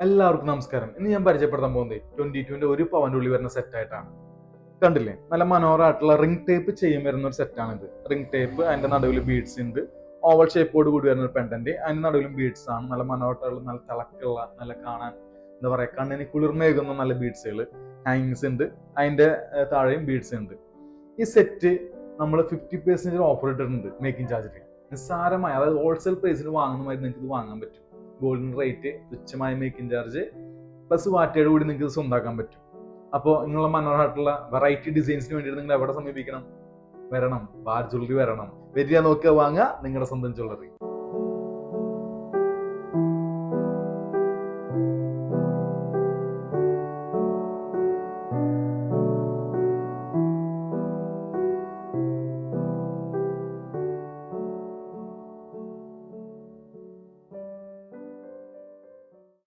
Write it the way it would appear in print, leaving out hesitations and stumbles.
എല്ലാവർക്കും നമസ്കാരം. ഇന്ന് ഞാൻ പരിചയപ്പെടുത്താൻ പോകുന്നത് 22ന്റെ ഒരു പവന്റെ ഉള്ളിൽ വരുന്ന സെറ്റ് ആയിട്ടാണ്. കണ്ടില്ലേ, നല്ല മനോഹരമായിട്ടുള്ള റിംഗ് ടേപ്പ് ചെയ്യും വരുന്ന ഒരു സെറ്റാണ് ഇത്. റിംഗ് ടേപ്പ്, അതിന്റെ നടുവിൽ ബീഡ്സ് ഉണ്ട്. ഓവൽ ഷേപ്പോട് കൂടി വരുന്ന ഒരു പെൻഡന്റ്, അതിന്റെ നടുവിലും ബീഡ്സ് ആണ്. നല്ല മനോഹരമായിട്ടുള്ള, നല്ല തിളക്കുള്ള, നല്ല കാണാൻ എന്താ പറയാ, കണ്ണിന് കുളിർമയേകുന്ന നല്ല ബീഡ്സുകൾ, ഹാങ്ങിങ്സ് ഉണ്ട്. അതിന്റെ താഴെയും ബീഡ്സ് ഉണ്ട്. ഈ സെറ്റ് നമ്മൾ 50% ഓഫർ ഇട്ടിട്ടുണ്ട് മേക്കിംഗ് ചാർജിൽ. നിസ്സാരമായ, അതായത് ഹോൾസെയിൽ പ്രൈസിന് വാങ്ങുന്ന മാതിരി നിങ്ങൾക്ക് ഇത് വാങ്ങാൻ പറ്റും. ഗോൾഡൻ റേറ്റ്, തുച്ഛമായ മേക്കിംഗ് ചാർജ് പ്ലസ് വാറ്റയുടെ കൂടി നിങ്ങൾക്ക് ഇത് സ്വന്താക്കാൻ പറ്റും. അപ്പോൾ നിങ്ങളുടെ മനോഹരമായിട്ടുള്ള വെറൈറ്റി ഡിസൈൻസിന് വേണ്ടിയിട്ട് നിങ്ങൾ എവിടെ സമീപിക്കണം? വരണം, ബാർ ജ്വല്ലറി വരണം. വരിക, നോക്കുക, വാങ്ങുക, നിങ്ങളുടെ സ്വന്തം ജ്വല്ലറി.